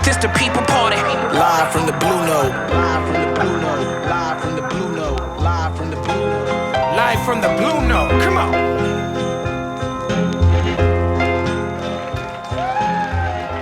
This the people party. Live from the Blue Note. Live from the Blue Note. Live from the Blue Note. Live from the Blue Note. Live from the Blue Note. Come on.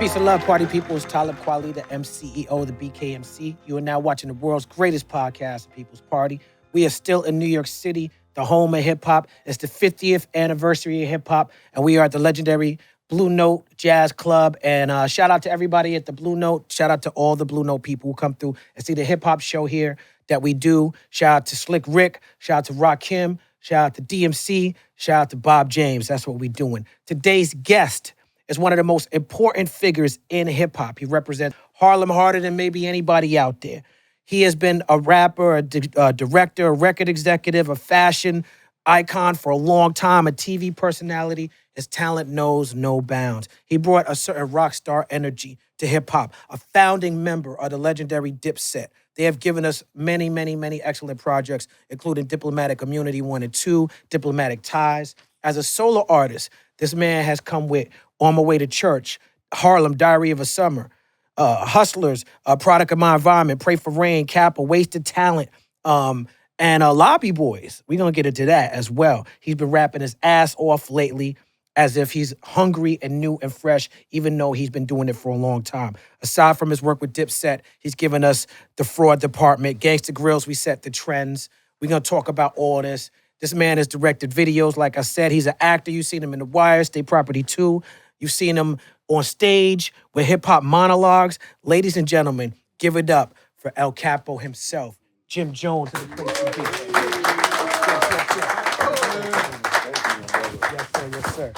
Peace and love, party people. It's Talib Kweli, the MCEO of the BKMC. You are now watching the world's greatest podcast, The People's Party. We are still in New York City, the home of hip-hop. It's the 50th anniversary of hip-hop, and we are at the legendary Blue Note Jazz Club. And shout out to everybody at the Blue Note. Shout out to all the Blue Note people who come through and see the hip-hop show here that we do. Shout out to Slick Rick. Shout out to Rakim. Shout out to DMC. Shout out to Bob James. That's what we're doing. Today's guest is one of the most important figures in hip-hop. He represents Harlem harder than maybe anybody out there. He has been a rapper, a director, a record executive, a fashion icon for a long time, a TV personality. His talent knows no bounds. He brought a certain rock star energy to hip-hop, a founding member of the legendary Dipset. They have given us many, many, many excellent projects, including Diplomatic Immunity 1 and 2, Diplomatic Ties. As a solo artist, this man has come with On My Way to Church, Harlem, Diary of a Summer, Hustlers, Product of My Environment, Pray for Rain, Capo, Wasted Talent, and Lobby Boys. We're going to get into that as well. He's been rapping his ass off lately as if he's hungry and new and fresh, even though he's been doing it for a long time. Aside from his work with Dipset, he's given us The Fraud Department, Gangsta Grills, We Set the Trends. We're going to talk about all this. This man has directed videos. Like I said, he's an actor. You've seen him in The Wire, State Property 2. You've seen him on stage with hip-hop monologues. Ladies and gentlemen, give it up for El Capo himself, Jim Jones in the place to be. Yes, sir.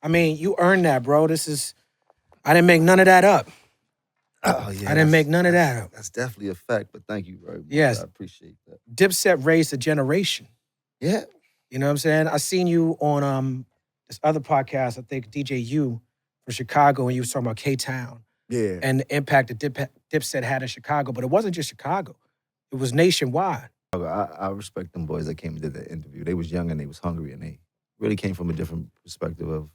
I mean, you earned that, bro. I didn't make none of that up. Oh, yeah. I didn't make none of that up. That's definitely a fact, but thank you very much. Yes. I appreciate that. Dipset raised a generation. Yeah. You know what I'm saying? I seen you on this other podcast, I think DJ U from Chicago, and you was talking about K-Town. Yeah. And the impact that Dipset had in Chicago. But it wasn't just Chicago. It was nationwide. I respect them boys that came and did that interview. They was young and they was hungry and they really came from a different perspective of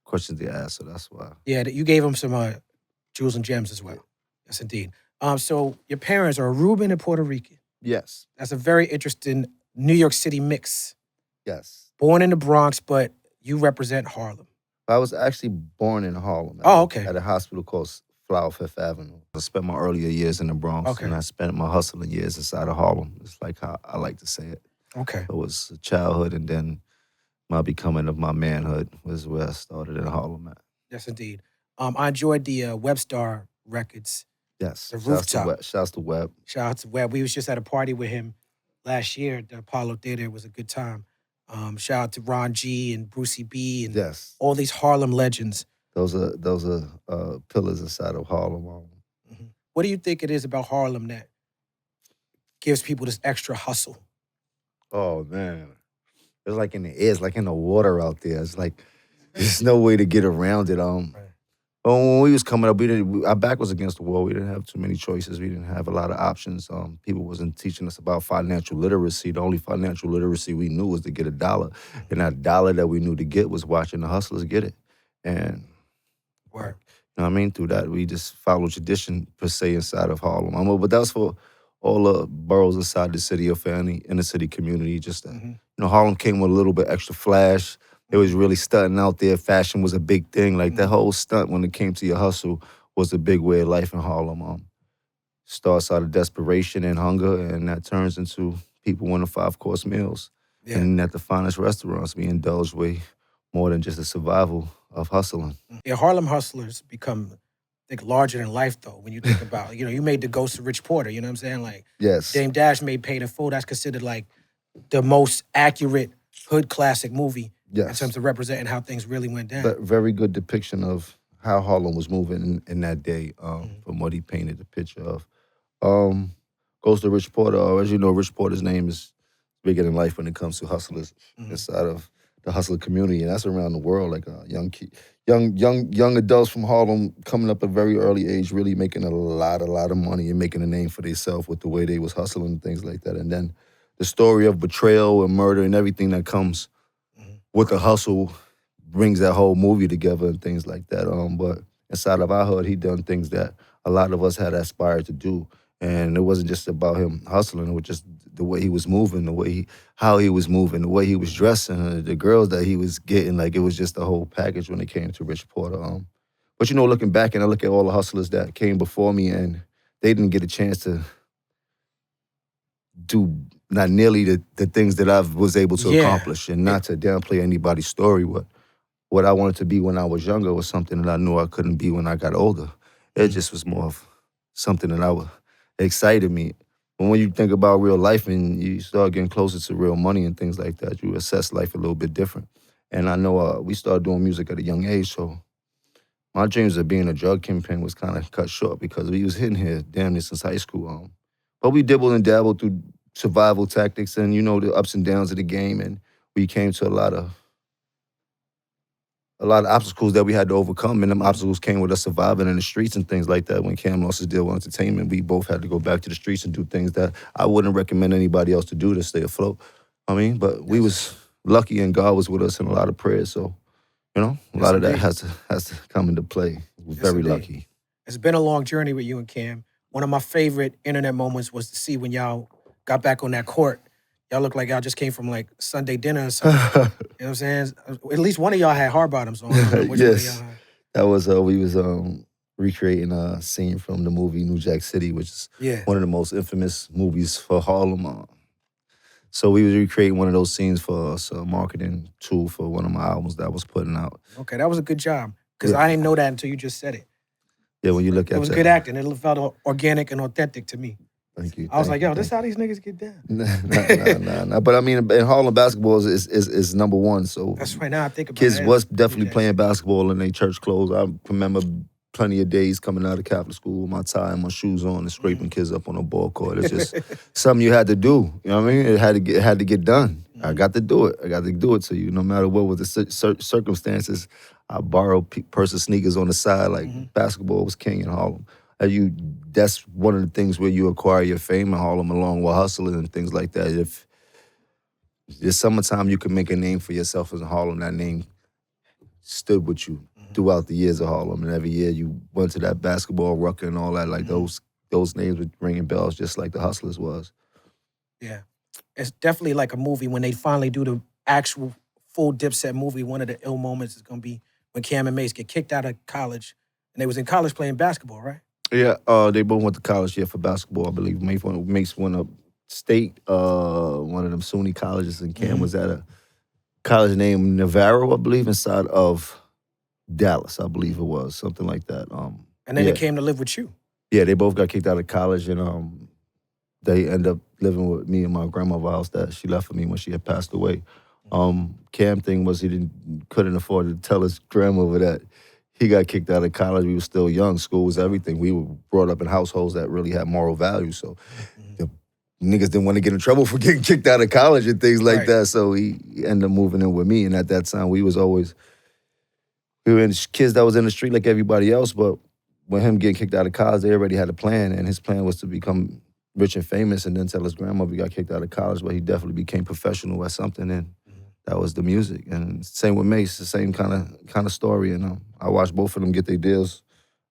questions they asked, so that's why. Yeah, you gave them some jewels and gems as well. Yes, indeed. So your parents are Aruban and Puerto Rican. Yes. That's a very interesting New York City mix. Yes. Born in the Bronx, but you represent Harlem. I was actually born in Harlem. At a hospital called Flower Fifth Avenue. I spent my earlier years in the Bronx, and I spent my hustling years inside of Harlem. It's like how I like to say it. Okay. It was a childhood, and then my becoming of my manhood was where I started in Harlem at. Yes, indeed. I enjoyed the Webstar records. Yes. The Rooftop. Shouts to Web. Shout out to Web. We was just at a party with him last year at the Apollo Theater. It was a good time. Shout out to Ron G and Brucey B and all these Harlem legends. Those are pillars inside of Harlem. Mm-hmm. What do you think it is about Harlem that gives people this extra hustle? Oh, man. It's like in the air. It's like in the water out there. It's like there's no way to get around it. When we was coming up, our back was against the wall. We didn't have too many choices. We didn't have a lot of options. People wasn't teaching us about financial literacy. The only financial literacy we knew was to get $1. And that $1 that we knew to get was watching the hustlers get it. And work. You know what I mean? Through that, we just followed tradition, per se, inside of Harlem. But that was for all the boroughs inside the city or for any inner city community. Just that, you know, Harlem came with a little bit extra flash. It was really stunting out there. Fashion was a big thing. Like that whole stunt when it came to your hustle was a big way of life in Harlem. Starts out of desperation and hunger, and that turns into people wanting 5-course meals. Yeah. And at the finest restaurants, we indulge way more than just the survival of hustling. Yeah, Harlem hustlers become, I think, larger than life, though, when you think about, you know, you made The Ghost of Rich Porter, you know what I'm saying? Like, yes. Dame Dash made Paid in Full. That's considered, like, the most accurate hood classic movie in terms of representing how things really went down. But very good depiction of how Harlem was moving in that day from what he painted the picture of. Ghost of Rich Porter, as you know, Rich Porter's name is bigger than life when it comes to hustlers inside of the hustler community, and that's around the world. Like young adults from Harlem coming up at a very early age, really making a lot of money and making a name for themselves with the way they was hustling and things like that. And then the story of betrayal and murder and everything that comes with the hustle brings that whole movie together and things like that. But inside of our hood, he done things that a lot of us had aspired to do. And it wasn't just about him hustling, it was just the way he was moving, how he was moving, the way he was dressing, the girls that he was getting. Like, it was just the whole package when it came to Rich Porter. But looking back, and I look at all the hustlers that came before me, and they didn't get a chance to do not nearly the things that I was able to accomplish. And not to downplay anybody's story, but what I wanted to be when I was younger was something that I knew I couldn't be when I got older. It just was more of something that excited me. But when you think about real life and you start getting closer to real money and things like that, you assess life a little bit different. And I know we started doing music at a young age, so my dreams of being a drug kingpin was kind of cut short because we was hitting here damn near since high school. But we dibbled and dabbled through survival tactics and, the ups and downs of the game, and we came to a lot of obstacles that we had to overcome, and them obstacles came with us surviving in the streets and things like that. When Cam lost his deal with entertainment, we both had to go back to the streets and do things that I wouldn't recommend anybody else to do to stay afloat. But we was lucky, and God was with us in a lot of prayers, so, a lot of that has to come into play. We're very lucky. It's been a long journey with you and Cam. One of my favorite internet moments was to see when y'all got back on that court. Y'all look like y'all just came from like Sunday dinner or something. You know what I'm saying? At least one of y'all had hard bottoms on. Yes. That was, we was recreating a scene from the movie New Jack City, which is one of the most infamous movies for Harlem. So we was recreating one of those scenes for us, a marketing tool for one of my albums that I was putting out. Okay, that was a good job. Because I didn't know that until you just said it. Yeah, when you look at it was good acting. It felt organic and authentic to me. Thank you. I was like, yo, this is how these niggas get down. Nah. But I mean, in Harlem, basketball is number one. So that's right. Now I think about kids was definitely playing basketball in their church clothes. I remember plenty of days coming out of Catholic school with my tie and my shoes on and scraping kids up on a ball court. It's just something you had to do. You know what I mean? It had to get done. I got to do it. I got to do it to you. No matter what was the circumstances, I borrowed purse of sneakers on the side. Like basketball was king in Harlem. That's one of the things where you acquire your fame in Harlem, along with hustling and things like that. If there's summertime, you can make a name for yourself as in Harlem. That name stood with you throughout the years of Harlem, and every year you went to that basketball rucker and all that. Like those names were ringing bells, just like the Hustlers was. Yeah, it's definitely like a movie. When they finally do the actual full Dipset movie, one of the ill moments is gonna be when Cam and Mace get kicked out of college, and they was in college playing basketball, right? Yeah, they both went to college for basketball, I believe. Mace went up state, one of them SUNY colleges, and Cam was at a college named Navarro, I believe, inside of Dallas, I believe it was, something like that. And then they came to live with you. Yeah, they both got kicked out of college, and they ended up living with me in my grandmother's house that she left for me when she had passed away. Cam thing was he couldn't afford to tell his grandmother that he got kicked out of college. We were still young. School was everything. We were brought up in households that really had moral value. So the niggas didn't want to get in trouble for getting kicked out of college and things like that. So he ended up moving in with me. And at that time, we were kids that was in the street like everybody else. But when him getting kicked out of college, they already had a plan. And his plan was to become rich and famous and then tell his grandmother he got kicked out of college. But he definitely became professional at something. And that was the music. And same with Mace, the same kind of story. And I watched both of them get their deals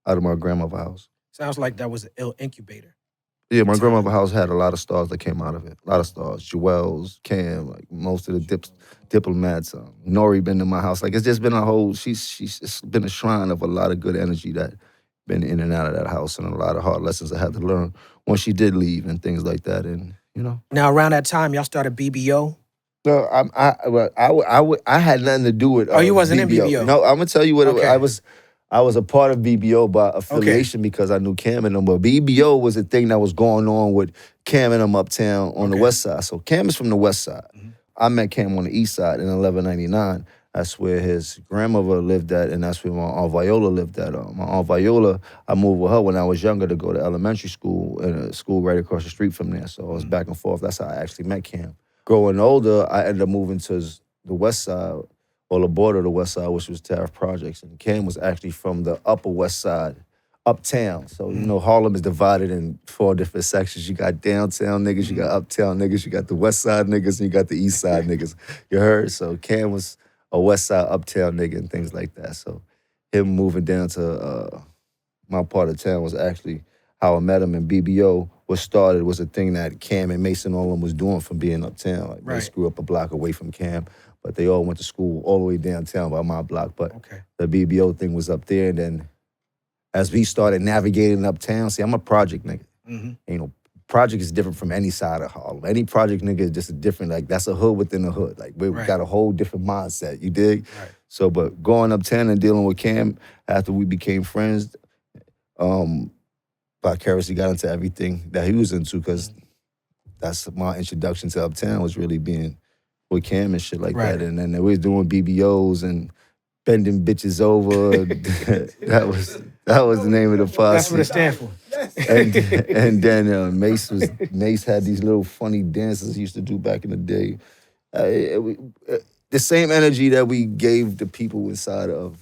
out of my grandmother's house. Sounds like that was an ill incubator. Yeah, my grandmother's house had a lot of stars that came out of it. A lot of stars. Juelz, Cam, like most of the Diplomats. Nori been in my house. Like, it's just been it's been a shrine of a lot of good energy that been in and out of that house, and a lot of hard lessons I had to learn when she did leave and things like that. And, Now, around that time, y'all started BBO. No, I had nothing to do with. Oh, you wasn't BBO. in BBO. No, I'm gonna tell you what it was. I was a part of BBO by affiliation because I knew Cam and them. But BBO was a thing that was going on with Cam and them uptown on the west side. So Cam is from the west side. I met Cam on the east side in 1199. That's where his grandmother lived at, and that's where my Aunt Viola lived at. My Aunt Viola, I moved with her when I was younger to go to elementary school, in a school right across the street from there. So I was back and forth. That's how I actually met Cam. Growing older, I ended up moving to the west side, or the border of the west side, which was Tariff Projects. And Cam was actually from the upper west side, uptown. So, Harlem is divided in 4 different sections. You got downtown niggas, you got uptown niggas, you got the west side niggas, and you got the east side niggas. You heard? So Cam was a West Side uptown nigga and things like that. So him moving down to my part of town was actually how I met him. And BBO was a thing that Cam and Mason all of them was doing from being uptown. Like, Right. They grew up a block away from Cam, but they all went to school all the way downtown by my block. But the BBO thing was up there. And then as we started navigating uptown, see, I'm a project nigga. You know, project is different from any side of Harlem. Any project nigga is just a different, like, that's a hood within a hood. Like, we got a whole different mindset, you dig? Right. So, but going uptown and dealing with Cam after we became friends, vicariously got into everything that he was into, because that's my introduction to uptown, was really being with Cam and shit like that. And then we was doing BBOs and bending bitches over. that was the name of the posse. That's what it stands for. and then Mace had these little funny dances he used to do back in the day. The same energy that we gave the people inside of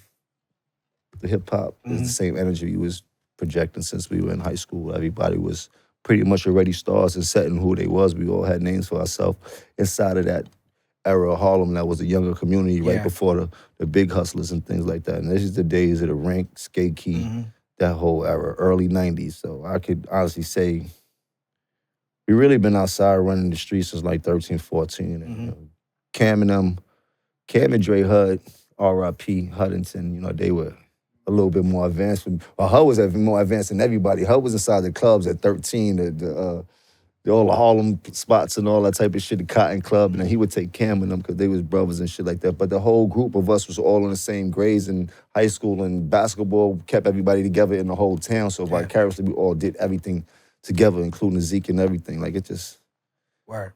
the hip hop is the same energy we was projecting since we were in high school. Everybody was pretty much already stars and setting who they was. We all had names for ourselves inside of that era of Harlem that was a younger community right before the big hustlers and things like that. And this is the days of the Rank, Skate Key, that whole era, early 90s. So I could honestly say we really been outside running the streets since like 13, 14. And, you know, Cam and Dre Hud, R.I.P. Huddington, you know, they were a little bit more advanced. Well, Hud was more advanced than everybody. Hud was inside the clubs at 13, all the Harlem spots and all that type of shit, the Cotton Club, and then he would take Cam and them because they was brothers and shit like that. But the whole group of us was all in the same grades in high school, and basketball kept everybody together in the whole town. So vicariously, we all did everything together, including Zeke and everything. Like, it just... Word.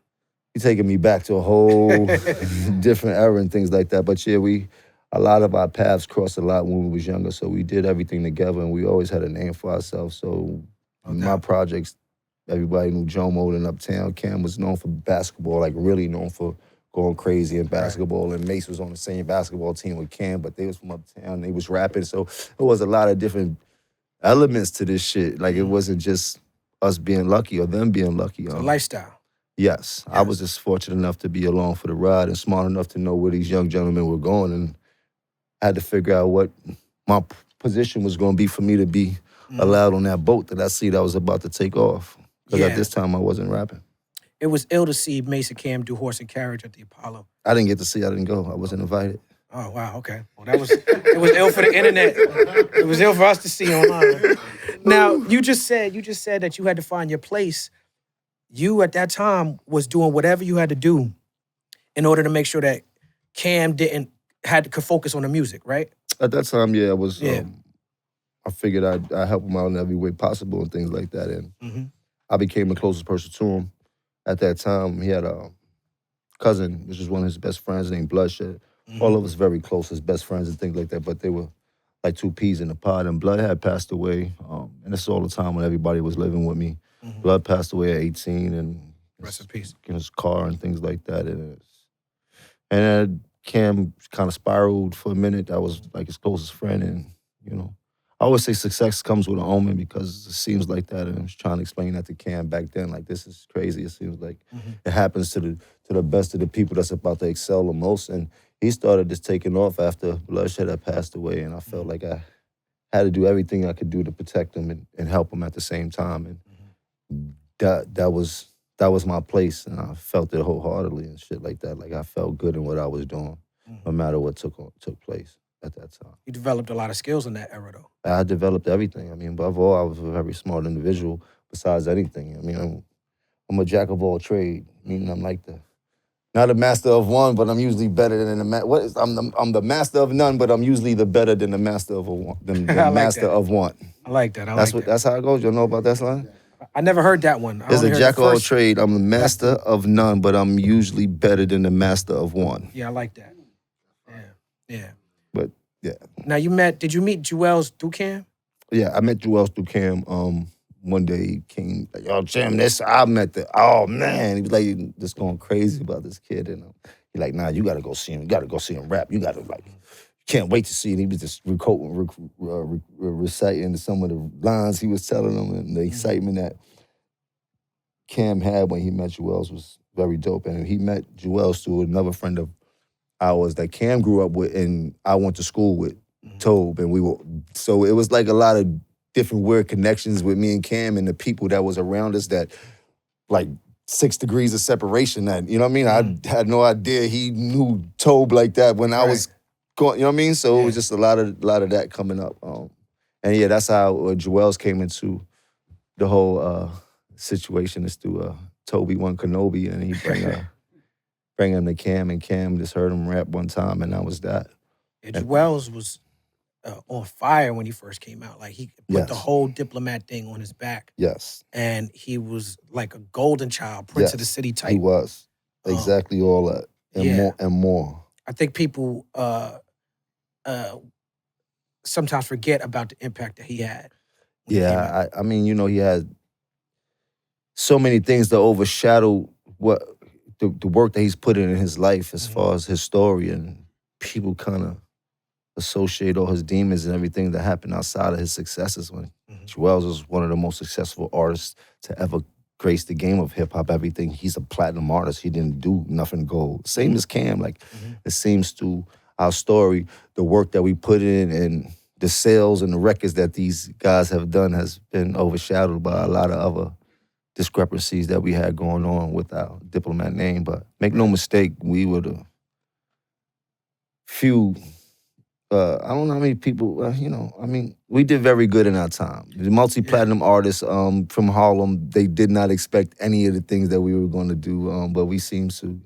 You're taking me back to a whole different era and things like that. But yeah, a lot of our paths crossed a lot when we was younger, so we did everything together, and we always had a name for ourselves. So my projects, everybody knew Joe Mode in Uptown. Cam was known for basketball, like really known for going crazy in basketball. And Mace was on the same basketball team with Cam, but they was from Uptown. They was rapping. So it was a lot of different elements to this shit. Like, it wasn't just us being lucky or them being lucky. It's a lifestyle. Yes. I was just fortunate enough to be along for the ride and smart enough to know where these young gentlemen were going. And I had to figure out what my position was going to be for me to be allowed on that boat that I see that was about to take off. Because at this time, I wasn't rapping. It was ill to see Mason Cam do horse and carriage at the Apollo. I didn't get to see. I didn't go. I wasn't invited. Oh, wow, okay. Well, it was ill for the internet. It was ill for us to see online. Now, you just said that you had to find your place. You, at that time, was doing whatever you had to do in order to make sure that Cam could focus on the music, right? At that time, I was... I figured I'd help him out in every way possible and things like that. And I became the closest person to him. At that time, he had a cousin, which was one of his best friends, named Bloodshed. All of us very close as best friends and things like that, but they were like two peas in a pod. And Blood had passed away, and this is all the time when everybody was living with me. Blood passed away at 18, and rest in peace. In his car and things like that. And Cam kind of spiraled for a minute. I was like his closest friend, and you know, I always say success comes with an omen, because it seems like that. And I was trying to explain that to Cam back then. Like, this is crazy. It seems like it happens to the best of the people that's about to excel the most. And he started just taking off after Bloodshed had passed away. And I felt like I had to do everything I could do to protect him and help him at the same time. And that was my place. And I felt it wholeheartedly and shit like that. Like, I felt good in what I was doing, no matter what took place at that time. You developed a lot of skills in that era, though. I developed everything. I mean, above all, I was a very smart individual besides anything. I mean, I'm a jack of all trades, meaning I'm like not a master of one, but I'm usually better than I'm the master of none, but I'm usually the better than the master of one. Of one. I like that. That's how it goes. You know about that line? I never heard that one. There's a jack of all trade. I'm the master of none, but I'm usually better than the master of one. Yeah, I like that. Yeah. But yeah. Now did you meet Juelz through Cam? Yeah, I met Juelz through Cam. One day he came like, yo, Jim, I met oh man. He was like just going crazy about this kid. And he like, nah, you gotta go see him. You gotta go see him rap. You gotta can't wait to see it. He was just reciting some of the lines he was telling them, and the excitement that Cam had when he met Juelz was very dope. And he met Juelz through another friend of ours that Cam grew up with, and I went to school with Tobe, and so it was like a lot of different weird connections with me and Cam and the people that was around us that, like, 6 degrees of separation. That, you know what I mean? I had no idea he knew Tobe like that when I was going, you know what I mean? So it was just a lot of that coming up. And yeah, that's how Juelz came into the whole situation, is through Toby One Kenobi, and he bring him to Cam, and Cam just heard him rap one time, and that was that. And Juelz was on fire when he first came out. Like, he put the whole Diplomat thing on his back. Yes. And he was like a golden child, Prince of the City type. He was. Exactly all that. And more. I think people sometimes forget about the impact that he had. Yeah, I mean, you know, he had so many things that overshadow what the work that he's put in his life, as far as his story, and people kind of associate all his demons and everything that happened outside of his successes. When Juelz was one of the most successful artists to ever grace the game of hip hop. Everything, he's a platinum artist. He didn't do nothing gold. Same as Cam. Like, it seems to our story, the work that we put in and the sales and the records that these guys have done has been overshadowed by a lot of other discrepancies that we had going on with our Diplomat name. But make no mistake, we were the few, I don't know how many people, you know, I mean, we did very good in our time. The multi-platinum artists from Harlem, they did not expect any of the things that we were going to do, but we seem to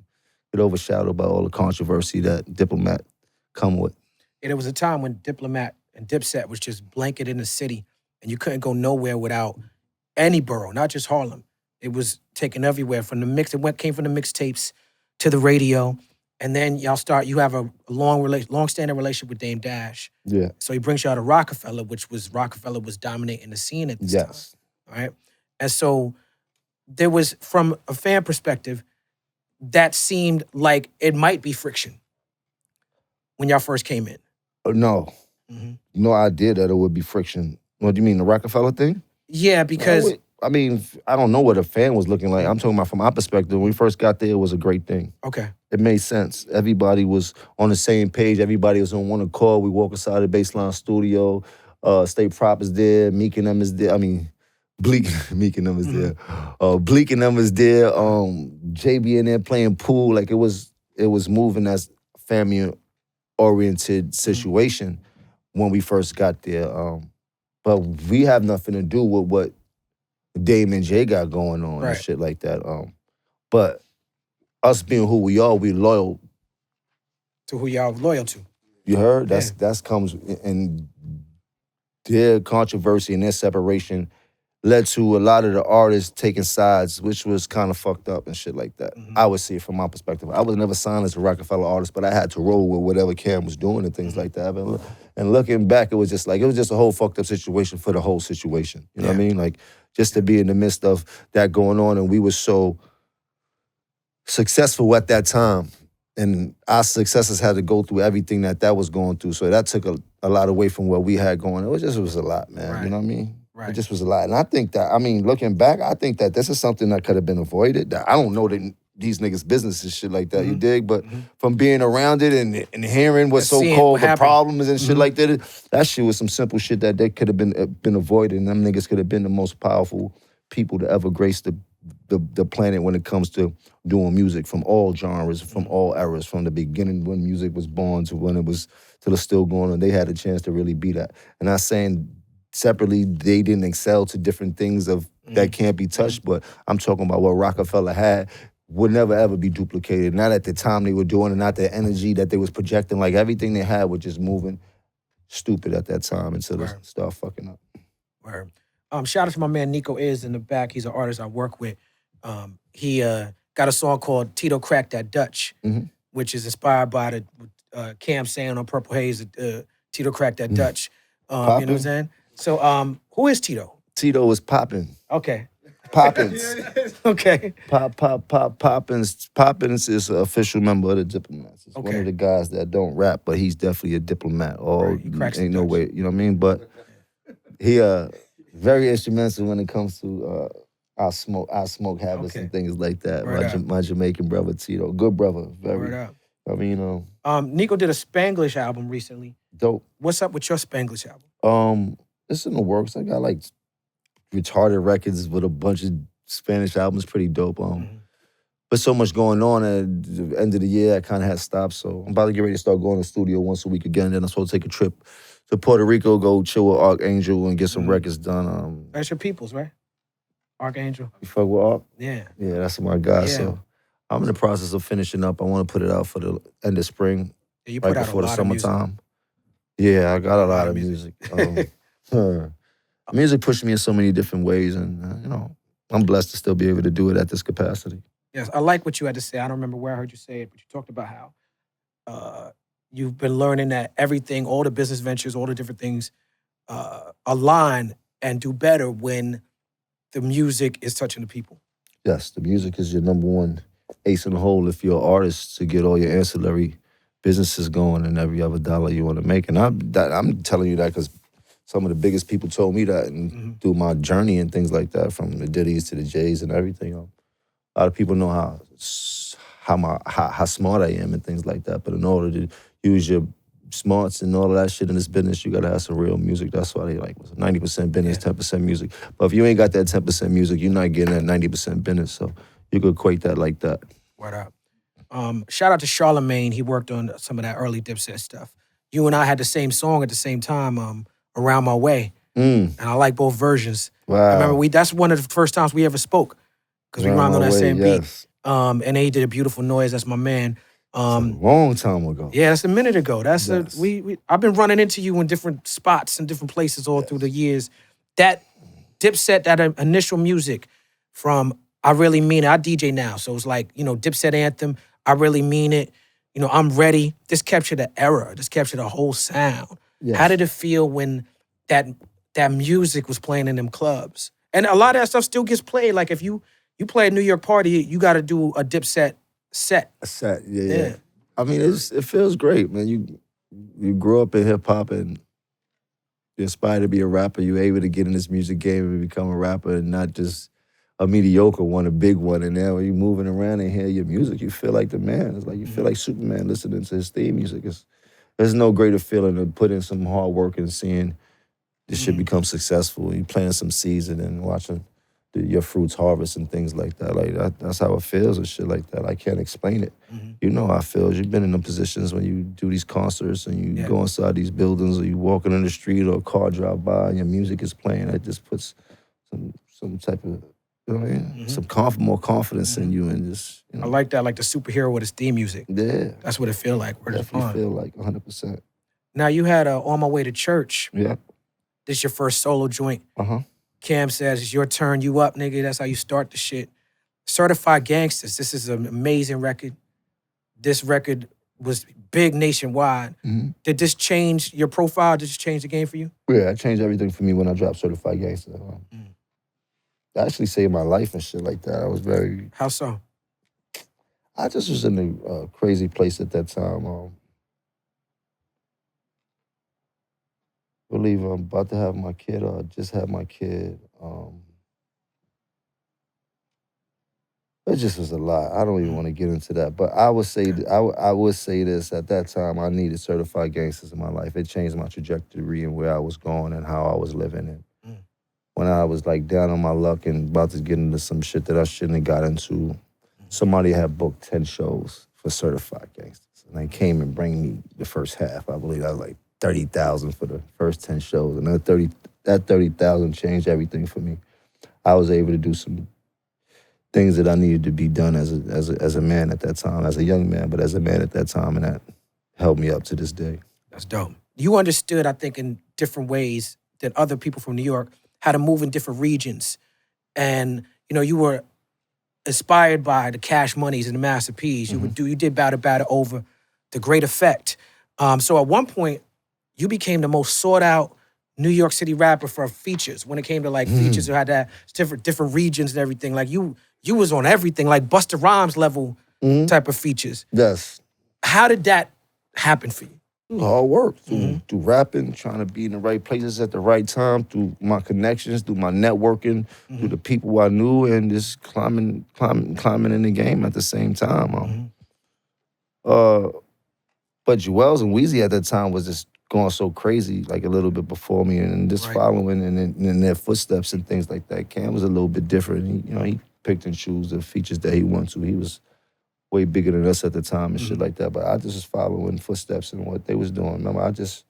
get overshadowed by all the controversy that Diplomat come with. And there was a time when Diplomat and Dipset was just blanket in the city, and you couldn't go nowhere without any borough, not just Harlem. It was taken everywhere, from the mix. It came from the mixtapes to the radio, and then you have a long-standing relationship with Dame Dash. Yeah. So he brings you out of Roc-A-Fella, Roc-A-Fella was dominating the scene at this time. Right? And so there was, from a fan perspective, that seemed like it might be friction when y'all first came in. No. No idea that it would be friction. What do you mean, the Roc-A-Fella thing? Yeah, because... I mean, I don't know what a fan was looking like. I'm talking about from my perspective. When we first got there, it was a great thing. Okay. It made sense. Everybody was on the same page. Everybody was on one accord. We walk inside the Baseline Studio. State Prop is there. Meek and them is there. I mean, Meek and them is there. Bleak and them is there. JB in there playing pool. Like, it was moving as a family-oriented situation when we first got there. But we have nothing to do with what Dame and Jay got going on and shit like that. But us being who we are, we loyal to who y'all loyal to. You heard? That's comes, and their controversy and their separation led to a lot of the artists taking sides, which was kind of fucked up and shit like that. I would see it from my perspective. I was never signed as a Roc-A-Fella artist, but I had to roll with whatever Cam was doing and things like that. And looking back, it was just a whole fucked up situation for the whole situation. You know what I mean? Like, just to be in the midst of that going on, and we were so successful at that time, and our successors had to go through everything that was going through. So that took a lot away from what we had going. It was a lot, man. You know what I mean? It just was a lot. And I think that, I mean, looking back, I think that this is something that could have been avoided. I don't know that these niggas' business and shit like that, you dig? But from being around it and hearing what's so-called the problems and shit like that shit was some simple shit that they could have been avoided, and them niggas could have been the most powerful people to ever grace the planet when it comes to doing music, from all genres, from all eras, from the beginning when music was born to when it was, till it's still going on. They had a chance to really be that. And I'm saying separately, they didn't excel to different things that can't be touched, but I'm talking about what Roc-A-Fella had would never ever be duplicated. Not at the time they were doing it, not the energy that they was projecting. Like, everything they had was just moving stupid at that time until it started fucking up. Word. Shout out to my man Nico Is in the back. He's an artist I work with. He got a song called Tito Cracked That Dutch, which is inspired by the Cam saying on Purple Haze, Tito Cracked That Dutch. You know what I'm saying? So who is Tito? Tito is Poppin'. Okay. Poppins. Okay. Poppins. Poppins is an official member of the Diplomats. It's one of the guys that don't rap, but he's definitely a diplomat. He cracks ain't the no Dutch. way, you know what I mean? But he very instrumental when it comes to our smoke habits and things like that. My Jamaican brother Tito, good brother, very I mean, Nico did a Spanglish album recently. dope. What's up with your Spanglish album? It's in the works. I got like retarded records with a bunch of Spanish albums, pretty dope. But so much going on at the end of the year, I kind of had stopped. So I'm about to get ready to start going to the studio once a week again. Then I'm supposed to take a trip to Puerto Rico, go chill with Archangel and get some records done. That's your peoples, right? Archangel. You fuck with Arch? Yeah. Yeah, that's my guy. Yeah. So I'm in the process of finishing up. I want to put it out for the end of spring, Yeah, you right put out before a the lot of music. summertime. Yeah, I got a lot of music. Music pushed me in so many different ways, and you know, I'm blessed to still be able to do it at this capacity. Yes, I like what you had to say. I don't remember where I heard you say it, but you talked about how you've been learning that everything, all the business ventures, all the different things align and do better when the music is touching the people. Yes, the music is your number one ace in the hole if you're an artist to get all your ancillary businesses going and every other dollar you want to make. And I'm telling you that because some of the biggest people told me that and through my journey and things like that, from the Diddy's to the J's and everything. A lot of people know how smart I am and things like that. But in order to use your smarts and all of that shit in this business, you gotta have some real music. That's why they like 90% business, 10% music. But if you ain't got that 10% music, you're not getting that 90% business. So you could equate that like that. Word up. Shout out to Charlemagne. He worked on some of that early Dipset stuff. You and I had the same song at the same time, Around My Way. And I like both versions. Wow. I remember that's one of the first times we ever spoke because we rhymed on that same beat. And he did a beautiful noise. That's my man. A long time ago. Yeah, that's a minute ago. That's I've been running into you in different spots and different places all through the years. That Dipset, that initial music from I Really Mean It. I DJ now, so it's like, Dipset anthem, I Really Mean It. I'm Ready. This captured the era. This captured the whole sound. Yes. How did it feel when that music was playing in them clubs? And a lot of that stuff still gets played. Like if you play a New York party, you got to do a Dipset set. A set, yeah. I mean, it feels great, man. You grew up in hip hop and you aspire to be a rapper. You're able to get in this music game and become a rapper and not just a mediocre one, a big one. And now when you're moving around and hear your music, you feel like the man. It's like you feel like Superman listening to his theme music. There's no greater feeling than putting in some hard work and seeing this shit become successful. You planting some seeds and then watching your fruits harvest and things like that. Like that's how it feels and shit like that. I can't explain it. You know how it feels. You've been in the positions when you do these concerts and you go inside these buildings or you walking in the street or a car drive by and your music is playing. It just puts some type of, you know what I mean? Some more confidence in you and just, I like that, like the superhero with his theme music. Yeah. That's what it feel like. Word is Definitely fun. feel like 100%. Now you had On My Way to Church. Yeah. This your first solo joint. Uh-huh. Cam says, it's your turn, you up, nigga. That's how you start the shit. Certified Gangsters. This is an amazing record. This record was big nationwide. Did this change your profile? Did this change the game for you? Yeah, it changed everything for me when I dropped Certified Gangsters. It actually saved my life and shit like that. I was very... How so? I just was in a crazy place at that time. I believe I'm about to have my kid or I just had my kid. It just was a lot. I don't even want to get into that. But I would say I would say this, at that time, I needed Certified Gangsters in my life. It changed my trajectory and where I was going and how I was living. And when I was like down on my luck and about to get into some shit that I shouldn't have got into, somebody had booked 10 shows for Certified Gangsters. And they came and bring me the first half. I believe that was like 30,000 for the first 10 shows. And that 30,000 changed everything for me. I was able to do some things that I needed to be done as a man at that time, as a young man, but as a man at that time, and that helped me up to this day. That's dope. You understood, I think, in different ways than other people from New York, how to move in different regions. And, you were inspired by the Cash Moneys and the Master P's. You did Batter over the Great Effect. So at one point, you became the most sought out New York City rapper for features. When it came to like features, you had that different regions and everything. Like you was on everything, like Busta Rhymes level type of features. Yes. How did that happen for you? Hard work, through rapping, trying to be in the right places at the right time, through my connections, through my networking, through the people I knew, and just climbing in the game at the same time. But Juelz and Weezy at that time was just going so crazy, like a little bit before me, and just following in their footsteps and things like that. Cam was a little bit different. He picked and chose the features that he wanted to. He was way bigger than us at the time and shit like that. But I just was following footsteps and what they was doing. Remember, I just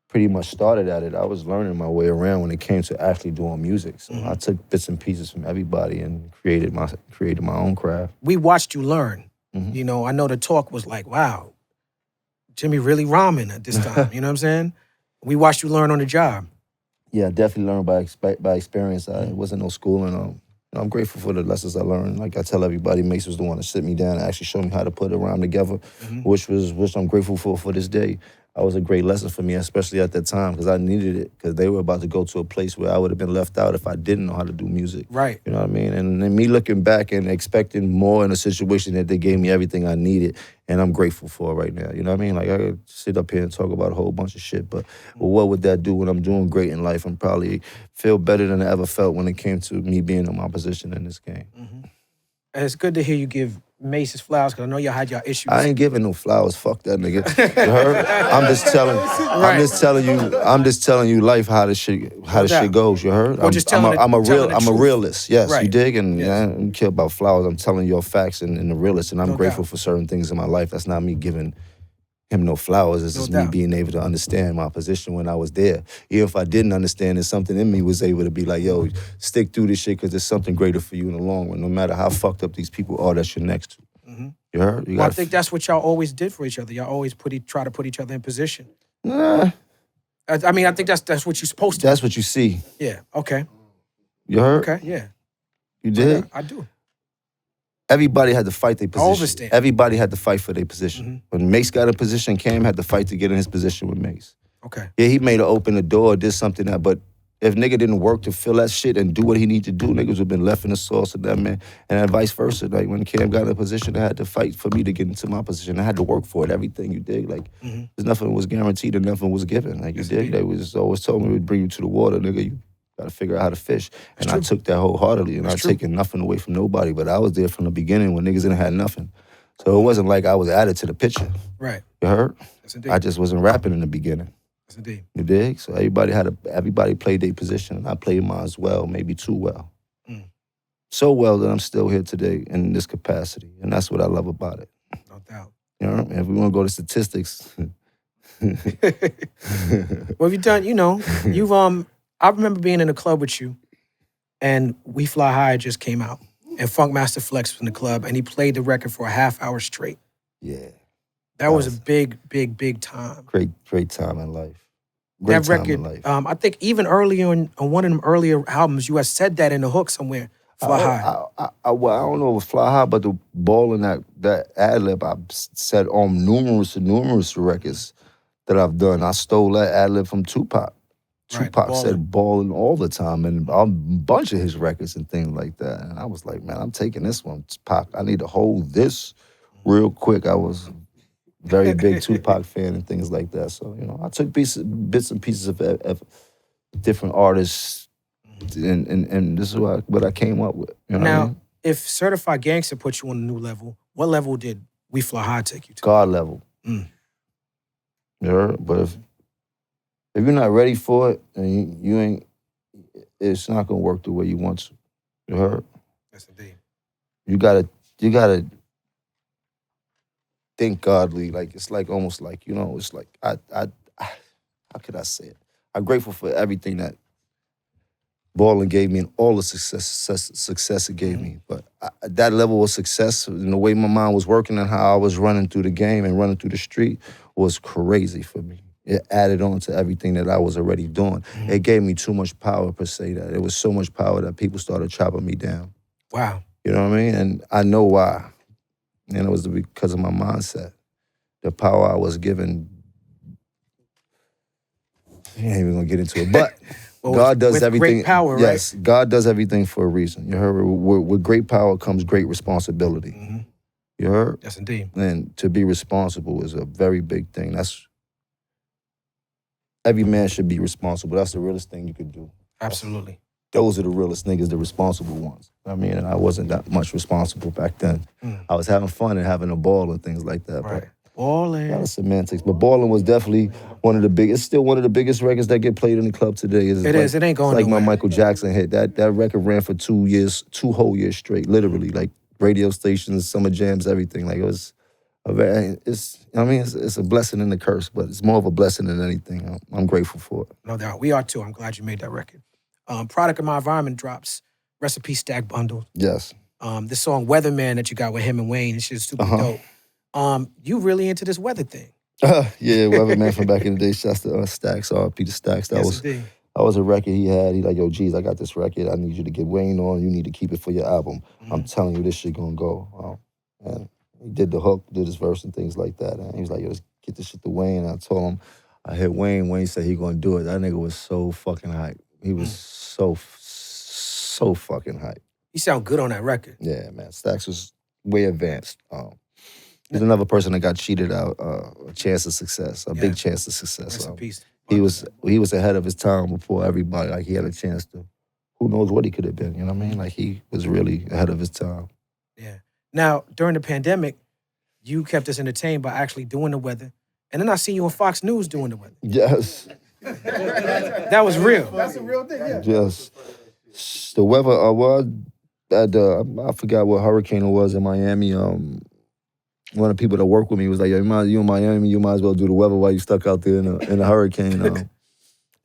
pretty much started at it. I was learning my way around when it came to actually doing music. So I took bits and pieces from everybody and created my own craft. We watched you learn. I know the talk was like, wow, Jimmy really rhyming at this time. You know what I'm saying? We watched you learn on the job. Yeah, I definitely learned by experience. It wasn't no schooling. I'm grateful for the lessons I learned. Like I tell everybody, Mace was the one to sit me down and actually show me how to put a rhyme together, which I'm grateful for this day. That was a great lesson for me, especially at that time, because I needed it, because they were about to go to a place where I would have been left out if I didn't know how to do music. Right. You know what I mean? And then me looking back and expecting more in a situation that they gave me everything I needed, and I'm grateful for right now. You know what I mean? Like, I could sit up here and talk about a whole bunch of shit, but what would that do when I'm doing great in life? I'm probably feel better than I ever felt when it came to me being in my position in this game. And it's good to hear you give Mace his flowers, because I know y'all had y'all issues. I ain't giving no flowers. Fuck that nigga. You heard? I'm just telling you life how the shit goes. You heard? I'm a realist. Yes, right. You dig? And I don't care about flowers. I'm telling you facts and the realist. And I'm grateful for certain things in my life. That's not me giving him no flowers. It's just me being able to understand my position when I was there. Even if I didn't understand, there's something in me was able to be like, yo, stick through this shit, because there's something greater for you in the long run. No matter how fucked up these people are that you're next to. You heard? I think that's what y'all always did for each other. Y'all always try to put each other in position. Nah. I mean, I think that's what you're supposed to. That's what you see. Yeah. Okay. You heard? Okay. Yeah. You did? I do. Everybody had to fight their position. I understand. Everybody had to fight for their position. When Mace got in position, Cam had to fight to get in his position with Mace. Okay. Yeah, he made her open the door, did something that, but if nigga didn't work to fill that shit and do what he needed to do, niggas would have been left in the sauce of that man. And then vice versa. Like when Cam got in a position, I had to fight for me to get into my position. I had to work for it, everything, you dig? Like, there's nothing was guaranteed and nothing was given. Like, you dig? They was always told me we'd bring you to the water, nigga. You gotta figure out how to fish. And I took that wholeheartedly, and I've taken nothing away from nobody. But I was there from the beginning when niggas didn't have nothing. So it wasn't like I was added to the picture. Right. You heard? Yes, indeed. I just wasn't rapping in the beginning. Yes, indeed. You dig? So everybody played their position, and I played mine as well, maybe too well. So well that I'm still here today in this capacity, and that's what I love about it. No doubt. You know, and if we want to go to statistics. Well, you've done, you've I remember being in a club with you, and We Fly High just came out, and Funk Master Flex was in the club, and he played the record for a half hour straight. Yeah. That was a big time. Great time in life. Great that record, time in life. I think even earlier on one of them earlier albums, you had said that in the hook somewhere, Fly High. Well, I don't know if it was Fly High, but the ball in that ad-lib, I've said on numerous records that I've done. I stole that ad-lib from Tupac. Tupac said ballin' all the time, and a bunch of his records and things like that. And I was like, man, I'm taking this one. Tupac, I need to hold this real quick. I was a very big Tupac fan and things like that. So, I took bits and pieces of different artists, and this is what I came up with. You know now, what I mean? If Certified Gangster put you on a new level, what level did We Fly High take you to? God level. But if you're not ready for it, and you ain't, it's not gonna work the way you want to. You heard? Yes, indeed. You gotta think godly. Like it's like almost like it's like I how could I say it? I'm grateful for everything that Ballin gave me and all the success it gave me. But that level of success and the way my mind was working and how I was running through the game and running through the street was crazy for me. It added on to everything that I was already doing. It gave me too much power, per se, that it was so much power that people started chopping me down. Wow. You know what I mean? And I know why. And it was because of my mindset. The power I was given, I ain't even gonna get into it. But well, God does everything. Great power, yes, right? God does everything for a reason. You heard? With great power comes great responsibility. You heard? Yes, indeed. And to be responsible is a very big thing. Every man should be responsible. That's the realest thing you could do. Absolutely. Those are the realest niggas, the responsible ones. I mean, and I wasn't that much responsible back then. I was having fun and having a ball and things like that. Right. A lot Ballin'. of semantics. But Ballin' was definitely one of the biggest. It's still one of the biggest records that get played in the club today. It is. It ain't It's going like my nowhere. Michael Jackson hit. That record ran for 2 years, 2 whole years straight, literally. Like radio stations, summer jams, everything. Like it was a very, it's a blessing and a curse, but it's more of a blessing than anything. I'm grateful for it. No doubt. We are too. I'm glad you made that record. Product of My Environment drops. Recipe Stack Bundle. Yes. This song Weatherman that you got with him and Wayne, it's just super dope. You really into this weather thing. Yeah, Weatherman from back in the day. Shouts to Stacks, Peter Stacks. That was a record he had. He like, yo, geez, I got this record. I need you to get Wayne on. You need to keep it for your album. I'm telling you, this shit gonna go. And he did the hook, did his verse and things like that. And he was like, yo, let's get this shit to Wayne. And I told him, I hit Wayne. Wayne said he gonna do it. That nigga was so fucking hype. He was so fucking hype. You sound good on that record. Yeah, man. Stacks was way advanced. He's another person that got cheated out a chance of success, a big chance of success. Rest in peace. He was ahead of his time before everybody. Like he had a chance to, who knows what he could have been. You know what I mean? Like he was really ahead of his time. Yeah. Now during the pandemic, you kept us entertained by actually doing the weather, and then I seen you on Fox News doing the weather. Yes. That was real. That's a real thing, yeah. Yes. The weather. I forgot what hurricane it was in Miami. One of the people that worked with me was like, "Yo, you in Miami, you might as well do the weather while you stuck out there in a hurricane."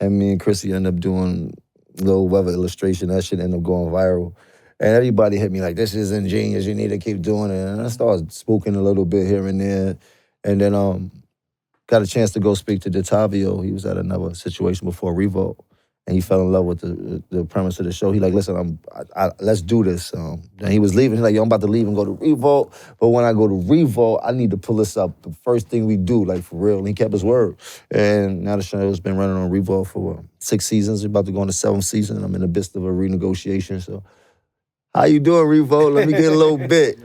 And me and Chrissy ended up doing a little weather illustration. That shit ended up going viral. And everybody hit me like, "This is ingenious. You need to keep doing it." And I started spooking a little bit here and there. And then got a chance to go speak to DeTavio. He was at another situation before Revolt. And he fell in love with the premise of the show. He like, listen, let's do this. And he was leaving. He's like, yo, I'm about to leave and go to Revolt. But when I go to Revolt, I need to pull this up. The first thing we do, like for real. And he kept his word. And now the show's been running on Revolt for 6 seasons. We're about to go on the 7th season. I'm in the midst of a renegotiation. So, how you doing, Revolt? Let me get a little bit.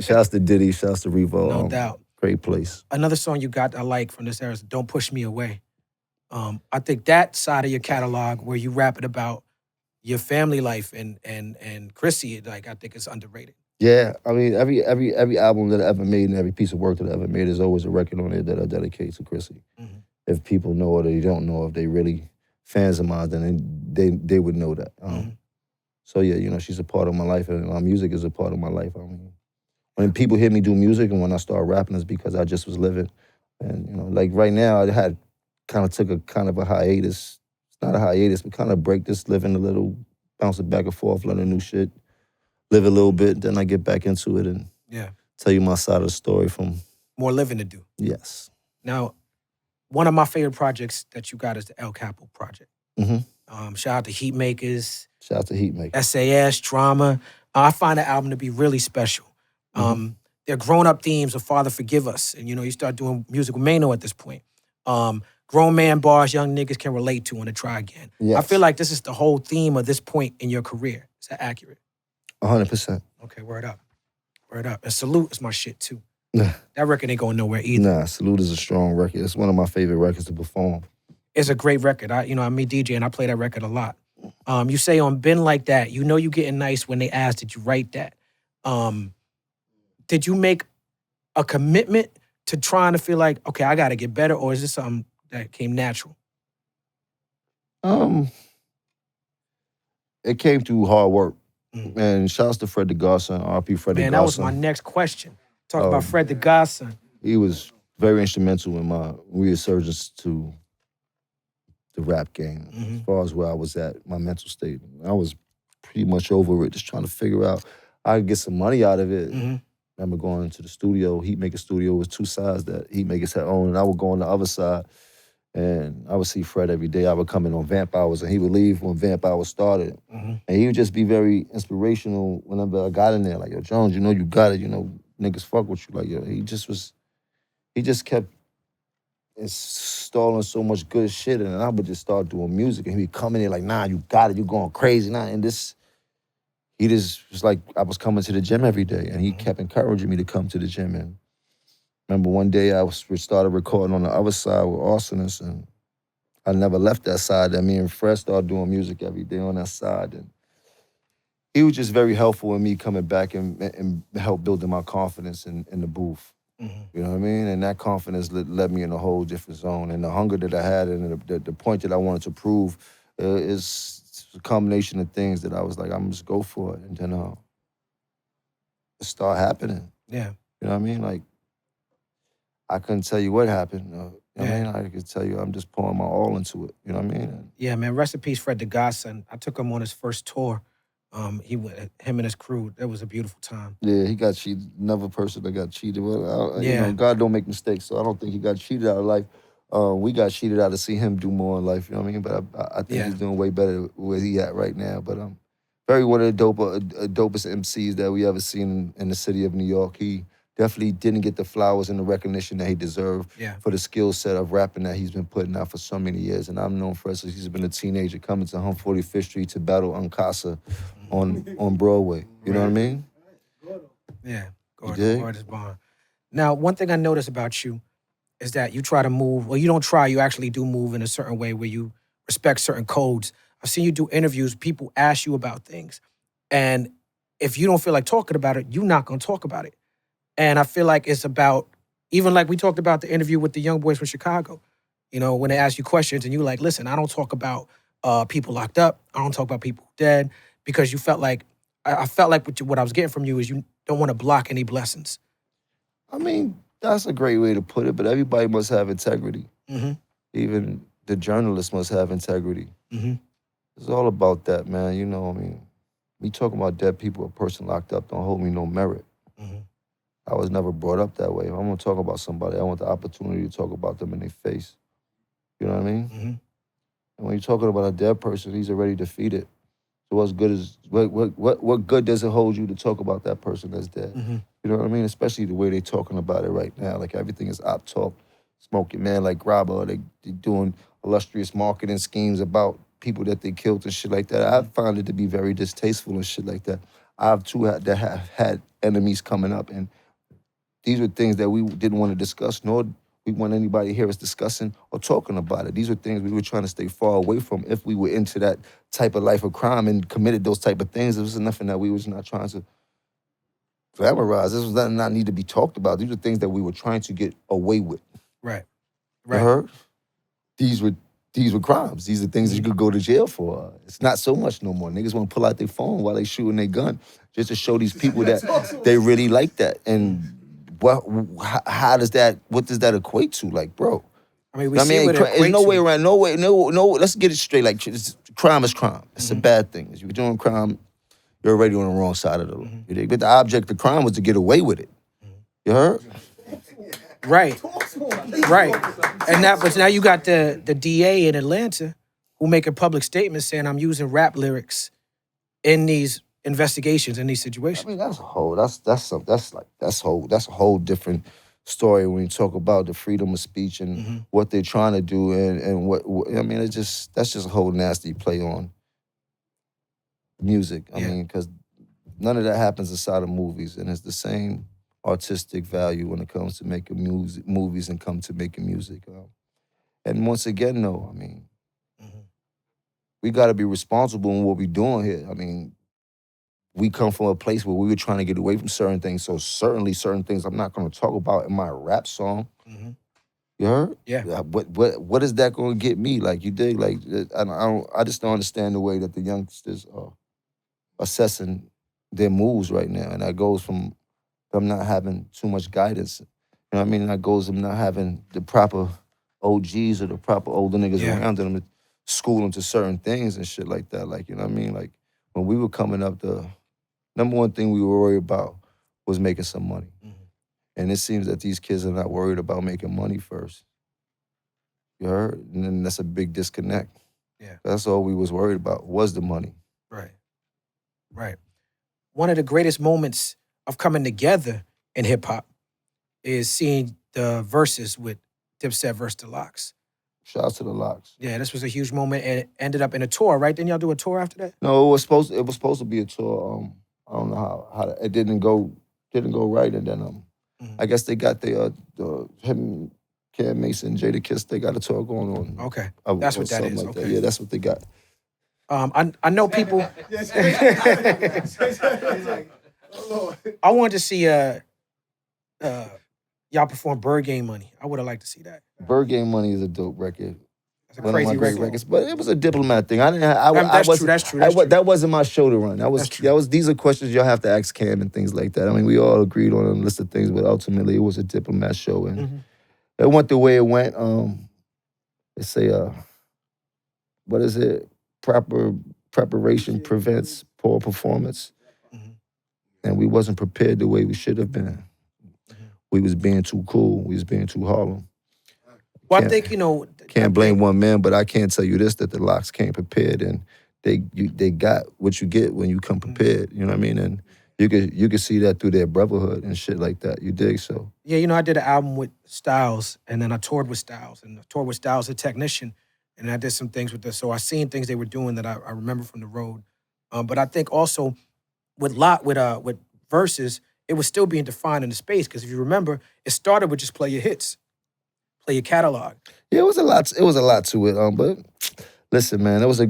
Shouts to Diddy. Shouts to Revolt. No doubt. Great place. Another song you got I like from this era is Don't Push Me Away. I think that side of your catalog where you rap it about your family life and Chrissy, like I think it's underrated. Yeah, I mean every album that I ever made and every piece of work that I ever made is always a record on it that I dedicate to Chrissy. Mm-hmm. If people know it or they don't know, if they really fans of mine, then they would know that. So yeah, you know, she's a part of my life and my music is a part of my life. I mean, when people hear me do music and when I start rapping, it's because I just was living. And you know, like right now, I had took a hiatus. It's not a hiatus, but kind of break this, living a little, bouncing back and forth, learning new shit, live a little bit, then I get back into it and tell you my side of the story from... More living to do. Yes. Now, one of my favorite projects that you got is the El Capo project. Mm-hmm. Shout out to Heatmakers. Shout out to Heatmakers. SAS, Drama. I find the album to be really special. They're grown-up themes of Father Forgive Us. And, you know, you start doing music with Mano at this point. Grown man bars young niggas can relate to and to try again. Yes. I feel like this is the whole theme of this point in your career. Is that accurate? 100%. Okay, word up. Word up. And Salute is my shit, too. That record ain't going nowhere either. Nah, Salute is a strong record. It's one of my favorite records to perform. It's a great record. I'm a DJ and I play that record a lot. You say on Been Like That, you know you getting nice when they ask, did you write that? Did you make a commitment to trying to feel like, okay, I got to get better, or is this something that came natural? It came through hard work. And shouts to Fred the Godson, RP Fred the Godson. Man, that was my next question. Talk about Fred the Godson. He was very instrumental in my resurgence to the rap game. As far as where I was at, my mental state. I was pretty much over it, just trying to figure out how I could get some money out of it. I remember going to the studio, Heatmaker Studio was 2 sides that Heatmakers had owned, and I would go on the other side, and I would see Fred every day. I would come in on Vamp Hours, and he would leave when Vamp Hours started. And he would just be very inspirational whenever I got in there. Like, yo, Jones, you know you got it. You know, niggas fuck with you. Like, yo, he just kept installing so much good shit, and I would just start doing music, and he'd be coming in like, nah, you got it. You going crazy. Nah, and this... He just was like, I was coming to the gym every day, and he kept encouraging me to come to the gym. And remember one day we started recording on the other side with Arsonist, and I never left that side. And me and Fred started doing music every day on that side. And he was just very helpful in me coming back and help building my confidence in the booth. You know what I mean? And that confidence led me in a whole different zone. And the hunger that I had and the point that I wanted to prove is a combination of things that I was like, I'm just go for it. And then it started happening. Yeah. You know what I mean? Like, I couldn't tell you what happened. You know what I mean? I could tell you I'm just pouring my all into it. You know what I mean? Yeah, man. Rest in peace, Fred the Godson. I took him on his first tour. Him and his crew. That was a beautiful time. Yeah, he got cheated. Another person that got cheated. Well, Yeah. You know, God don't make mistakes, so I don't think he got cheated out of life. We got cheated out to see him do more in life. You know what I mean? But I think he's doing way better where he at right now. But very one of the dopest MCs that we ever seen in the city of New York. He definitely didn't get the flowers and the recognition that he deserved for the skill set of rapping that he's been putting out for so many years. And I've known Fred since he's been a teenager coming to 145th Street to battle Uncasa on Broadway. You know what I mean? Yeah, gorgeous bond. Now, one thing I noticed about you is that you try to move, well, you don't try, you actually do move in a certain way where you respect certain codes. I've seen you do interviews, people ask you about things. And if you don't feel like talking about it, you're not going to talk about it. And I feel like it's about, even like we talked about the interview with the young boys from Chicago, you know, when they ask you questions and you like, listen, I don't talk about people locked up. I don't talk about people dead, because you felt like, I felt like what I was getting from you is you don't want to block any blessings. I mean, that's a great way to put it, but everybody must have integrity. Even the journalists must have integrity. It's all about that, man. You know, I mean, me talking about dead people, a person locked up, don't hold me no merit. I was never brought up that way. If I'm gonna talk about somebody, I want the opportunity to talk about them in their face. You know what I mean? And when you're talking about a dead person, he's already defeated. So what good does it hold you to talk about that person that's dead? You know what I mean? Especially the way they're talking about it right now. Like everything is op talk, smoking man like grabber. They doing illustrious marketing schemes about people that they killed and shit like that. I found it to be very distasteful and shit like that. I've too have had enemies coming up, and these were things that we didn't want to discuss, nor we want anybody to hear us discussing or talking about it. These were things we were trying to stay far away from if we were into that type of life of crime and committed those type of things. It was nothing that we was not trying to glamorize. This was nothing that need to be talked about. These were things that we were trying to get away with. Right. You heard? These were crimes. These are things that you could go to jail for. It's not so much no more. Niggas want to pull out their phone while they shooting their gun just to show these people that they really like that. And what does that equate to? Like, bro. I mean, there's no way around, no, let's get it straight. Like, crime is crime. It's a bad thing. If you're doing crime, you're already on the wrong side of the law. But the object of crime was to get away with it. You heard? Right. But now you got the DA in Atlanta who making public statements saying I'm using rap lyrics in these investigations, in these situations. I mean, that's a whole different story when you talk about the freedom of speech and what they're trying to do and what I mean, that's just a whole nasty play on music. I mean, because none of that happens inside of movies, and it's the same artistic value when it comes to making movies and come to making music. And once again, though, I mean, we got to be responsible in what we're doing here. I mean, we come from a place where we were trying to get away from certain things, so certainly certain things I'm not going to talk about in my rap song. You heard? Yeah. What is that going to get me? Like, you dig? Like, I just don't understand the way that the youngsters are assessing their moves right now, and that goes from them not having too much guidance. You know what I mean? That goes from not having the proper OGs or the proper older niggas around them to school them to certain things and shit like that. Like, you know what I mean? Like, when we were coming up, the number one thing we were worried about was making some money. And it seems that these kids are not worried about making money first. You heard? And then that's a big disconnect. Yeah. That's all we was worried about, was the money. Right. One of the greatest moments of coming together in hip-hop is seeing the Verzuz with Dipset versus the LOX. Shout out to the LOX. Yeah, this was a huge moment, and it ended up in a tour, right? Didn't y'all do a tour after that? No, it was supposed to be a tour. I don't know how it didn't go right, and then I guess they got him, Cam Mason, Jada Kiss, they got a tour going on. Okay, that's what that is. Like okay, that. Yeah, that's what they got. I know people. I wanted to see y'all performed Bird Game Money. I would have liked to see that. Bird Game Money is a dope record. That's a One of my crazy great record. records, but it was a Diplomat thing. I didn't. I That's wasn't, true. That's true. That's true. That wasn't my show to run. That's true. These are questions y'all have to ask Cam and things like that. I mean, we all agreed on a list of things, but ultimately it was a Diplomat show, and it went the way it went. They say, what is it? Preparation prevents poor performance, and we wasn't prepared the way we should have been. We was being too cool. We was being too Harlem. Well, I think, you know... Can't blame one man, but I can tell you this, that the Locks came prepared, and they got what you get when you come prepared, you know what I mean? And you could see that through their brotherhood and shit like that, you dig? So yeah, you know, I did an album with Styles, and then I toured with Styles, and I toured with Styles, a technician, and I did some things with this. So I seen things they were doing that I remember from the road. But I think also with Verzuz, it was still being defined in the space, because if you remember, it started with just play your hits, play your catalog. yeah, it was a lot. It was a lot to it. But listen, man, it was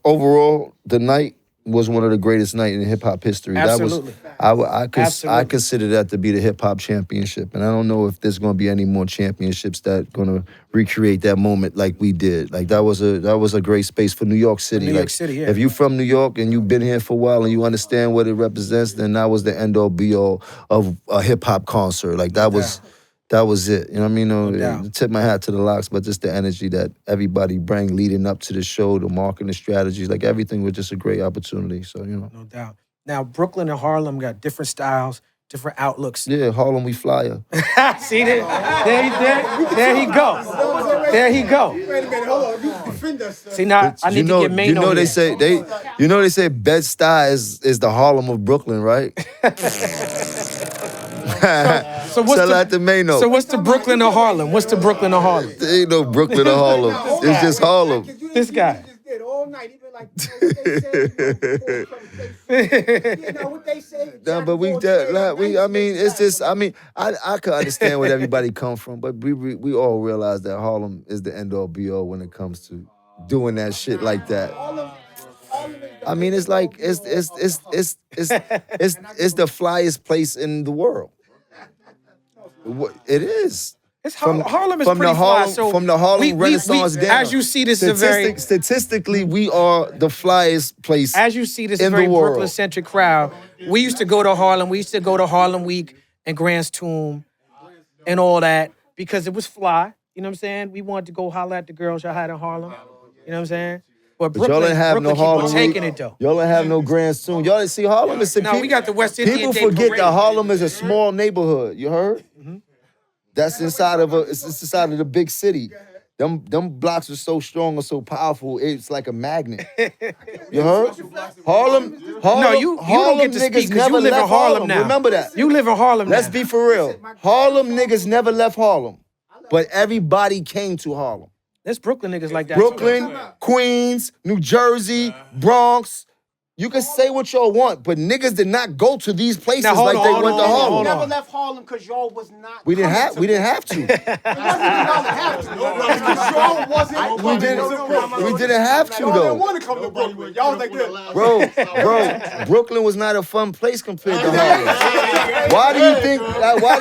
overall the night was one of the greatest nights in hip hop history. Absolutely. That was I Absolutely. consider that to be the hip hop championship, and I don't know if there's going to be any more championships that going to recreate that moment like we did. Like that was a great space for New York City. New York Like, City, yeah. If you from New York and you've been here for a while and you understand what it represents, then that was the end all be all of a hip hop concert. Like that was. That was it. You know what I mean? No doubt. Tip my hat to the Locks, but just the energy that everybody bring leading up to the show, the marketing, the strategies, like everything was just a great opportunity. So, you know. No doubt. Now, Brooklyn and Harlem got different styles, different outlooks. Yeah, Harlem, we flyer. See that? There he go. There he go. Wait a minute, hold on. You defend us. See, now I need to get Mano You know they here. say Bed-Stuy is the Harlem of Brooklyn, right? So what's Shout the, out to Mano. So what's the Brooklyn or Harlem? What's the Brooklyn or Harlem? There ain't no Brooklyn or Harlem. It's just Harlem. This guy. You just did all night. Even like, you know what they say. No, but I could understand where everybody comes from, but we all realize that Harlem is the end all be all when it comes to doing that shit like that. I mean, it's like it's the flyest place in the world. It is. It's Harlem is pretty the Harlem, fly. So from the Harlem Renaissance down. as you see, this is a very statistically we are the flyest place. As you see, this is a in the very world. Brooklyn-centric crowd. We used to go to Harlem. We used to go to Harlem Week and Grant's Tomb and all that because it was fly. You know what I'm saying? We wanted to go holler at the girls y'all had in Harlem. You know what I'm saying? But But y'all Brooklyn, ain't have Brooklyn no Harlem keep on taking Week. it though. Y'all ain't have no Grand Soon. Y'all didn't see Harlem is No, we got the West Indian People Day forget Parade. that Harlem is a small neighborhood. You heard? That's inside of it's inside of the big city. Them blocks are so strong and so powerful. It's like a magnet. You heard? Harlem. No, you don't Harlem get to speak niggas because never you live in left Harlem now. Remember that. You live in Harlem Let's now. be for real. Harlem niggas never left Harlem, but everybody came to Harlem. There's Brooklyn niggas like that. Brooklyn, Queens, New Jersey, Bronx. You can say what y'all want, but niggas did not go to these places Now, hold like on, they hold went on, to hold on, Harlem. hold Never on. left Harlem because y'all was not. We didn't have to. It wasn't even y'all that have to. Because y'all wasn't. We didn't have to Y'all though. didn't want to come to Brooklyn. Y'all was like this. Bro, Brooklyn was not a fun place compared to Harlem. Why do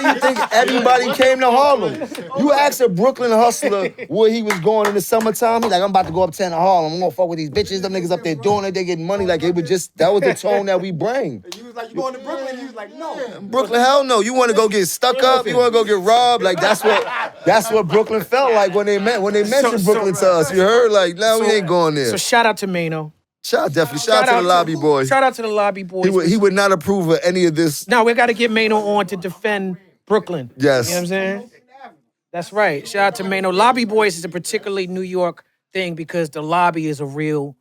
you think everybody came to Harlem? You ask a Brooklyn hustler where he was going in the summertime, he like, I'm about to go uptown to Harlem. I'm gonna fuck with these bitches. Them niggas up there doing it, they getting money. Like it was just that was the tone that we bring. You was like, you going to Brooklyn? You was like, no. Brooklyn, hell no. You want to go get stuck up? You want to go get robbed? Like that's what Brooklyn felt like when they mentioned Brooklyn to us. You heard? Like, now we ain't going there. So shout out to Mano. Shout out to the lobby boy. Shout out to the lobby boys. He would not approve of any of this. Now we got to get Mano on to defend Brooklyn. Yes. You know what I'm saying? That's right. Shout out to Mano. Lobby Boys is a particularly New York thing because the lobby is a real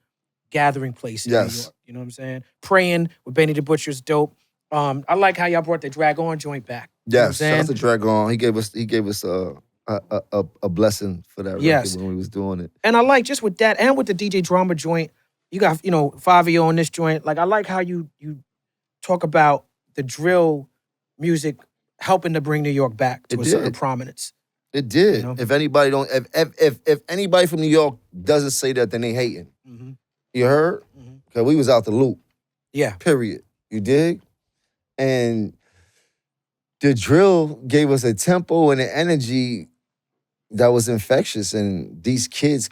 gathering place in New York. You know what I'm saying? Praying with Benny the Butcher's dope. I like how y'all brought the Drag On joint back. You know what I'm Yes, saying? shout out to Dragon. He gave us a blessing for that Yes. record when we was doing it. And I like just with that and with the DJ Drama joint, you got, Fabio on this joint. Like I like how you talk about the drill music helping to bring New York back to It a certain did. prominence. It did. You know? If anybody if anybody from New York doesn't say that, then they hating. Mm-hmm. You heard? Because we was out the loop. Yeah. Period. You dig? And the drill gave us a tempo and an energy that was infectious, and these kids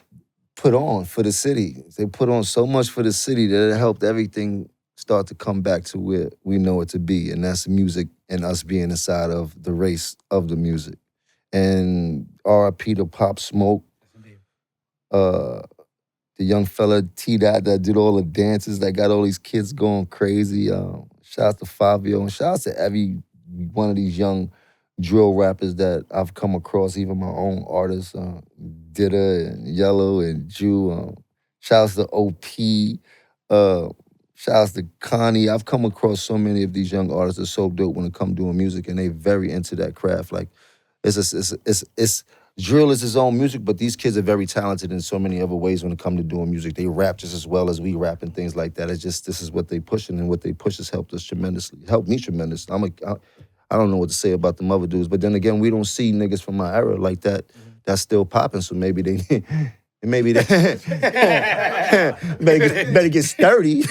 put on for the city. They put on so much for the city that it helped everything start to come back to where we know it to be, and that's music and us being inside of the race of the music. And R.I.P. to Pop Smoke, uh, the young fella T-Dot that did all the dances that got all these kids going crazy. Shout out to Fabio, and shout out to every one of these young drill rappers that I've come across, even my own artists, Ditta and Yellow and Jew. Shouts to OP. Shouts to Connie. I've come across so many of these young artists that are so dope when it comes doing music, and they very into that craft. Like, it's drill is his own music, but these kids are very talented in so many other ways when it comes to doing music. They rap just as well as we rap and things like that. It's just, this is what they pushing, and what they push has helped us tremendously. Helped me tremendously. I don't know what to say about them other dudes, but then again, we don't see niggas from my era like that that's still popping. So maybe they, maybe they better get sturdy.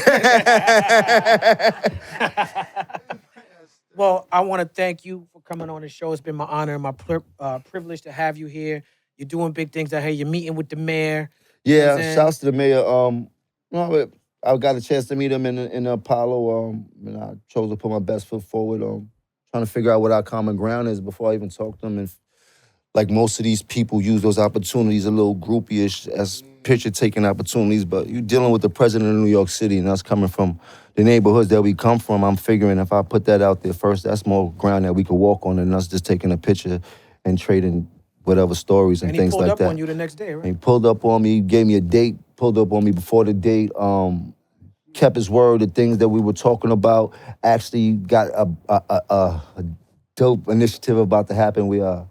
Well, I want to thank you for coming on the show. It's been my honor and my privilege to have you here. You're doing big things out here. You're meeting with the mayor. Yeah, shouts to the mayor. I got a chance to meet him in Apollo, and I chose to put my best foot forward. Trying to figure out what our common ground is before I even talk to them. And like most of these people use those opportunities a little groupie-ish as picture-taking opportunities, but you're dealing with the president of New York City, and us coming from the neighborhoods that we come from. I'm figuring if I put that out there first, that's more ground that we could walk on than us just taking a picture and trading whatever stories and things like that. And he pulled up on you the next day, right? And he pulled up on me, gave me a date, pulled up on me before the date, kept his word, the things that we were talking about. Actually got a dope initiative about to happen. We are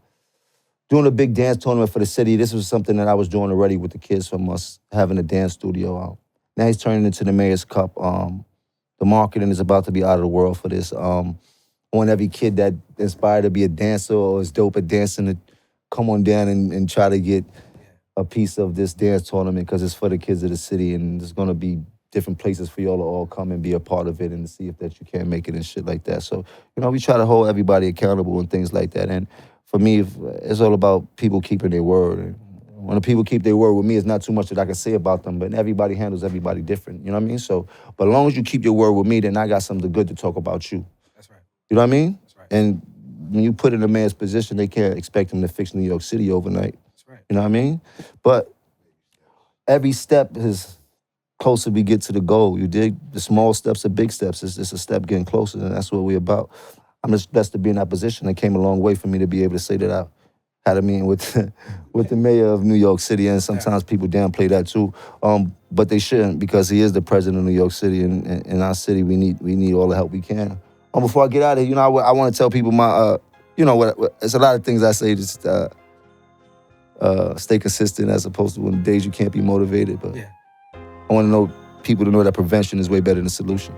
doing a big dance tournament for the city. This was something that I was doing already with the kids from us having a dance studio. Now he's turning into the Mayor's Cup. The marketing is about to be out of the world for this. I want every kid that inspired to be a dancer or is dope at dancing to come on down and try to get a piece of this dance tournament, because it's for the kids of the city, and there's going to be different places for y'all to all come and be a part of it and to see if that you can make it and shit like that. So, we try to hold everybody accountable and things like that. And for me, it's all about people keeping their word. And when the people keep their word with me, it's not too much that I can say about them, but everybody handles everybody different, you know what I mean? So, but as long as you keep your word with me, then I got something good to talk about you. That's right. You know what I mean? That's right. And when you put in a man's position, they can't expect him to fix New York City overnight. That's right. You know what I mean? But every step is closer we get to the goal. You dig? The small steps are big steps. It's just a step getting closer, and that's what we're about. I'm just blessed to be in that position. It came a long way for me to be able to say that I had a meeting with the mayor of New York City, and sometimes people downplay that too. But they shouldn't, because he is the president of New York City, and in our city we need all the help we can. Before I get out of here, I want to tell people my, it's a lot of things I say, just stay consistent as opposed to when the days you can't be motivated. But I want people to know that prevention is way better than solution.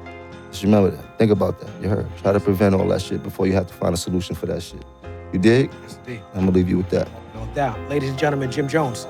Just remember that. Think about that. You heard? Try to prevent all that shit before you have to find a solution for that shit. You dig? Yes, indeed. I'm gonna leave you with that. No doubt. Ladies and gentlemen, Jim Jones.